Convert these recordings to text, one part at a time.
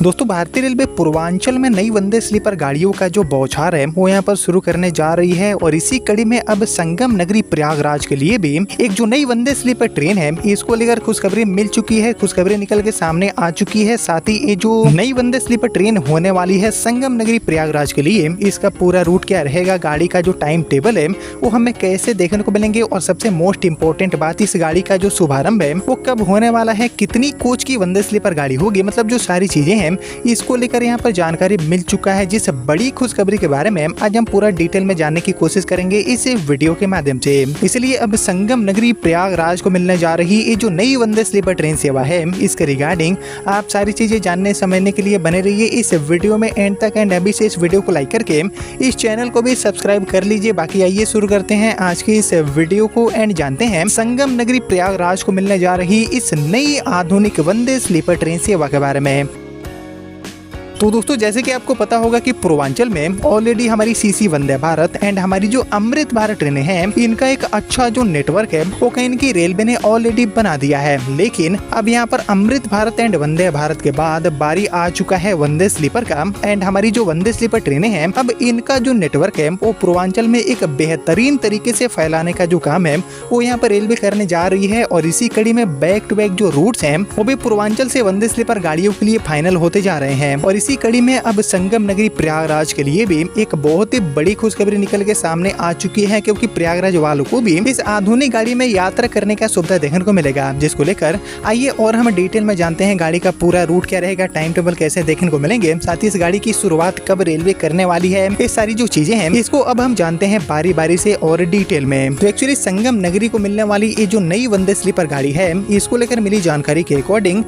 दोस्तों भारतीय रेलवे पूर्वांचल में नई वंदे स्लीपर गाड़ियों का जो बौछार है वो यहाँ पर शुरू करने जा रही है और इसी कड़ी में अब संगम नगरी प्रयागराज के लिए भी एक जो नई वंदे स्लीपर ट्रेन है इसको लेकर खुशखबरी मिल चुकी है, खुशखबरी निकल के सामने आ चुकी है। साथ ही ये जो नई वंदे स्लीपर ट्रेन होने वाली है संगम नगरी प्रयागराज के लिए, इसका पूरा रूट क्या रहेगा, गाड़ी का जो टाइम टेबल है वो हमें कैसे देखने को मिलेंगे और सबसे मोस्ट इम्पोर्टेंट बात, इस गाड़ी का जो शुभारंभ है वो कब होने वाला है, कितनी कोच की वंदे स्लीपर गाड़ी होगी, मतलब जो सारी चीजें हैं इसको लेकर यहाँ पर जानकारी मिल चुका है। जिस बड़ी खुशखबरी के बारे में आज हम पूरा डिटेल में जानने की कोशिश करेंगे इस वीडियो के माध्यम से। इसलिए अब संगम नगरी प्रयागराज को मिलने जा रही ये जो नई वंदे स्लीपर ट्रेन सेवा है इसके रिगार्डिंग आप सारी चीजें जानने समझने के लिए बने रहिए इस वीडियो में एंड तक। एंड अभी से इस वीडियो को लाइक करके इस चैनल को भी सब्सक्राइब कर लीजिए। बाकी आइए शुरू करते हैं आज की इस वीडियो को एंड जानते हैं संगम नगरी प्रयागराज को मिलने जा रही इस नई आधुनिक वंदे स्लीपर ट्रेन सेवा के बारे में। तो दोस्तों जैसे कि आपको पता होगा कि पूर्वांचल में ऑलरेडी हमारी सीसी वंदे भारत एंड हमारी जो अमृत भारत ट्रेनें हैं इनका एक अच्छा जो नेटवर्क है वो कहीं की रेलवे ने ऑलरेडी बना दिया है। लेकिन अब यहाँ पर अमृत भारत एंड वंदे भारत के बाद बारी आ चुका है वंदे स्लीपर का। एंड हमारी जो वंदे स्लीपर ट्रेनें हैं अब इनका जो नेटवर्क है वो पूर्वांचल में एक बेहतरीन तरीके से फैलाने का जो काम है वो यहाँ पर रेलवे करने जा रही है। और इसी कड़ी में बैक टू बैक जो रूट्स हैं वो भी पूर्वांचल से वंदे स्लीपर गाड़ियों के लिए फाइनल होते जा रहे हैं। और इसी कड़ी में अब संगम नगरी प्रयागराज के लिए भी एक बहुत ही बड़ी खुशखबरी निकल के सामने आ चुकी है, क्योंकि प्रयागराज वालों को भी इस आधुनिक गाड़ी में यात्रा करने का सुविधा देखने को मिलेगा। जिसको लेकर आइए और हम डिटेल में जानते हैं गाड़ी का पूरा रूट क्या रहेगा, टाइम टेबल कैसे देखने को मिलेंगे, साथ ही इस गाड़ी की शुरुआत कब रेलवे करने वाली है, ये सारी जो चीजें हैं इसको अब हम जानते हैं बारी बारी से और डिटेल में। तो एक्चुअली संगम नगरी को मिलने वाली ये जो नई वंदे स्लीपर गाड़ी है इसको लेकर मिली जानकारी के अकॉर्डिंग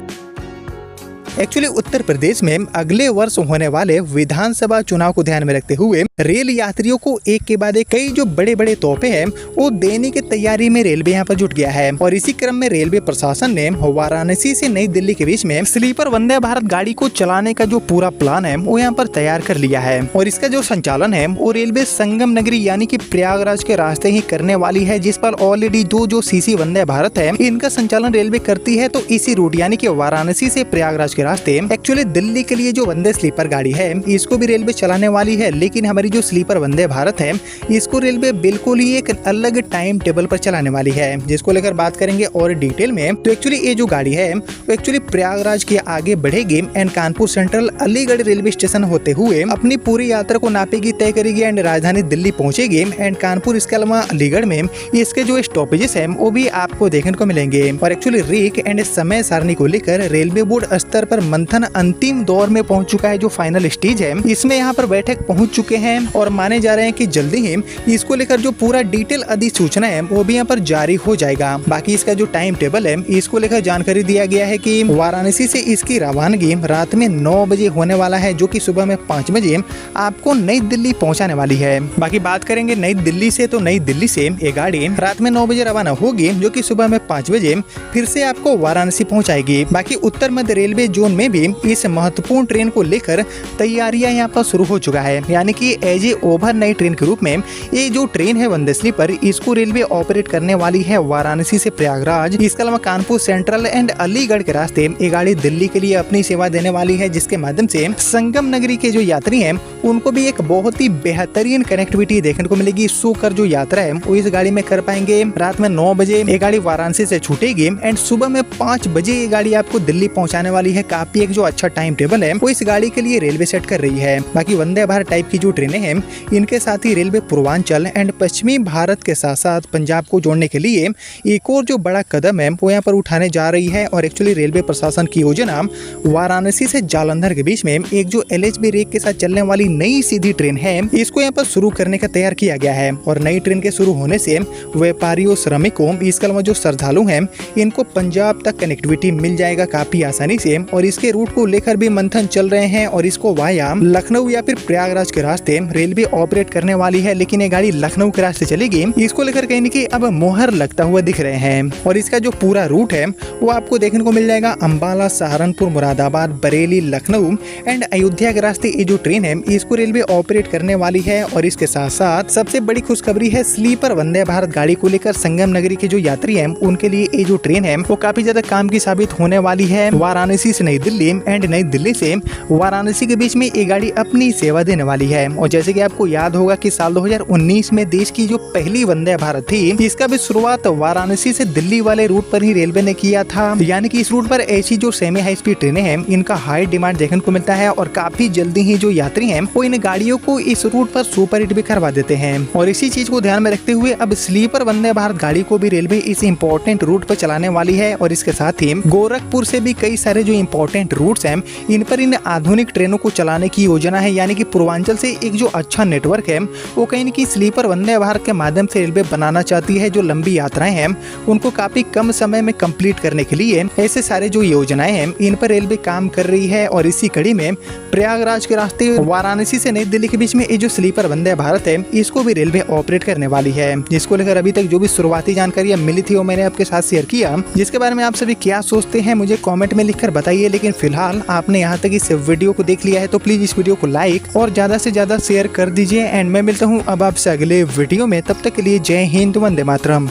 एक्चुअली उत्तर प्रदेश में अगले वर्ष होने वाले विधानसभा चुनाव को ध्यान में रखते हुए रेल यात्रियों को एक के बाद एक कई जो बड़े बड़े तोहफे हैं वो देने की तैयारी में रेलवे यहाँ पर जुट गया है। और इसी क्रम में रेलवे प्रशासन ने वाराणसी से नई दिल्ली के बीच में स्लीपर वंदे भारत गाड़ी को चलाने का जो पूरा प्लान है वो यहाँ पर तैयार कर लिया है। और इसका जो संचालन है वो रेलवे संगम नगरी यानी कि प्रयागराज के रास्ते ही करने वाली है, जिस पर ऑलरेडी जो सीसी वंदे भारत है इनका संचालन रेलवे करती है। तो इसी रूट यानी कि वाराणसी से प्रयागराज के रास्ते एक्चुअली दिल्ली के लिए जो वंदे स्लीपर गाड़ी है इसको भी रेलवे चलाने वाली है। लेकिन हमारी जो स्लीपर वंदे भारत है इसको रेलवे बिल्कुल ही एक अलग टाइम टेबल पर चलाने वाली है, जिसको लेकर बात करेंगे और डिटेल में। तो एक्चुअली ये जो गाड़ी है वो एक्चुअली प्रयागराज के आगे बढ़ेगी and Kanpur central Aligarh railway station होते हुए अपनी पूरी यात्रा को नापेगी, तय करेगी एंड राजधानी दिल्ली पहुंचेगी। एंड कानपुर इसके अलावा अलीगढ़ में इसके जो स्टॉपेजेस है वो भी आपको देखने को मिलेंगे। और एक्चुअली रेक एंड समय सारणी को लेकर रेलवे बोर्ड स्तर पर मंथन अंतिम दौर में पहुंच चुका है। जो फाइनल स्टेज है इसमें यहाँ पर बैठक पहुंच चुके हैं और माने जा रहे हैं कि जल्दी ही इसको लेकर जो पूरा डिटेल अधिसूचना है वो भी यहाँ पर जारी हो जाएगा। बाकी इसका जो टाइम टेबल है इसको लेकर जानकारी दिया गया है कि वाराणसी से इसकी रवानगी रात में 9 बजे होने वाला है, जो कि सुबह में 5 बजे आपको नई दिल्ली पहुंचाने वाली है। बाकी बात करेंगे नई दिल्ली से, तो नई दिल्ली से ये गाड़ी रात में 9 बजे रवाना होगी, जो कि सुबह में 5 बजे फिर से आपको वाराणसी पहुंचाएगी। बाकी उत्तर मध्य रेलवे जोन में भी इस महत्वपूर्ण ट्रेन को लेकर तैयारियां यहाँ पर शुरू हो चुका है, यानी कि एज ए ओवरनाइट ट्रेन के रूप में ये जो ट्रेन है वंदे स्लीपर इसको रेलवे ऑपरेट करने वाली है वाराणसी से प्रयागराज। इसके अलावा कानपुर सेंट्रल एंड अलीगढ़ के रास्ते ये गाड़ी दिल्ली के लिए अपनी सेवा देने वाली है, जिसके माध्यम से संगम नगरी के जो यात्री हैं उनको भी एक बहुत ही बेहतरीन कनेक्टिविटी देखने को मिलेगी। सोकर जो यात्रा है वो इस गाड़ी में कर पाएंगे। रात में 9 बजे ये गाड़ी वाराणसी से छूटेगी एंड सुबह में 5 बजे ये गाड़ी आपको दिल्ली पहुंचाने वाली है। काफी एक जो अच्छा टाइम टेबल है वो इस गाड़ी के लिए रेलवे सेट कर रही है। बाकी वंदे भारत टाइप की जो ट्रेनें हैं इनके साथ ही रेलवे पूर्वांचल एंड पश्चिमी भारत के साथ साथ पंजाब को जोड़ने के लिए एक और जो बड़ा कदम है वो यहाँ पर उठाने जा रही है। और एक्चुअली रेलवे प्रशासन की योजना वाराणसी से जालंधर के बीच में एक जो LHB रेक के साथ चलने वाली नई सीधी ट्रेन है इसको यहाँ पर शुरू करने का तैयार किया गया है। और नई ट्रेन के शुरू होने से व्यापारियों, श्रमिकों, इसके अलावा जो श्रद्धालु हैं इनको पंजाब तक कनेक्टिविटी मिल जाएगा काफी आसानी से। और इसके रूट को लेकर भी मंथन चल रहे हैं और इसको वाया लखनऊ या फिर प्रयागराज के रास्ते रेलवे ऑपरेट करने वाली है। लेकिन ये गाड़ी लखनऊ के रास्ते चलेगी, इसको लेकर कहीं न कहीं अब मोहर लगता हुआ दिख रहे हैं। और इसका जो पूरा रूट है वो आपको देखने को मिल जाएगा अंबाला, सहारनपुर, मुरादाबाद, बरेली, लखनऊ एंड अयोध्या के रास्ते ये जो ट्रेन है इसको रेलवे ऑपरेट करने वाली है। और इसके साथ साथ सबसे बड़ी खुशखबरी है स्लीपर वंदे भारत गाड़ी को लेकर संगम नगरी के जो यात्री हैं उनके लिए ये जो ट्रेन है वो काफी ज्यादा काम की साबित होने वाली है। वाराणसी से नई नई दिल्ली एंड नई दिल्ली से वाराणसी के बीच में ये गाड़ी अपनी सेवा देने वाली है। और जैसे कि आपको याद होगा कि साल 2019 में देश की जो पहली वंदे भारत थी, इसका भी शुरुआत वाराणसी से दिल्ली वाले रूट पर ही रेलवे ने किया था। यानी कि इस रूट पर ऐसी जो सेमी हाई स्पीड ट्रेनें हैं, इनका हाई डिमांड देखने को मिलता है और काफी जल्दी ही जो यात्री हैं वो इन गाड़ियों को इस रूट पर सुपर हिट भी करवा देते हैं। और इसी चीज को ध्यान में रखते हुए अब स्लीपर वंदे भारत गाड़ी को भी रेलवे इस इम्पोर्टेंट रूट पर चलाने वाली है। और इसके साथ ही गोरखपुर से भी कई सारे जो इम्पोर्टेंट रूट्स हैं, इन पर इन आधुनिक ट्रेनों को चलाने की योजना है। यानी कि पूर्वांचल से एक जो अच्छा नेटवर्क है वो कहीं न कहीं स्लीपर वंदे भारत के माध्यम से रेलवे बनाना चाहती है। जो लंबी यात्राएं हैं उनको काफी कम समय में कंप्लीट करने के लिए ऐसे सारे जो योजनाएं हैं इन पर रेलवे काम कर रही है। और इसी कड़ी में प्रयागराज के रास्ते वाराणसी से नई दिल्ली के बीच में ये जो स्लीपर वंदे भारत है, इसको भी रेलवे ऑपरेट करने वाली है। जिसको लेकर अभी तक जो भी शुरुआती जानकारियां मिली थी वो मैंने आपके साथ शेयर किया। जिसके बारे में आप सभी क्या सोचते हैं मुझे कमेंट में लिखकर बताइए। लेकिन फिलहाल आपने यहाँ तक इस वीडियो को देख लिया है तो प्लीज इस वीडियो को लाइक और ज्यादा से ज्यादा शेयर कर दीजिए। एंड मैं मिलता हूँ अब आपसे अगले वीडियो में, तब तक के लिए जय हिंद, वंदे मातरम।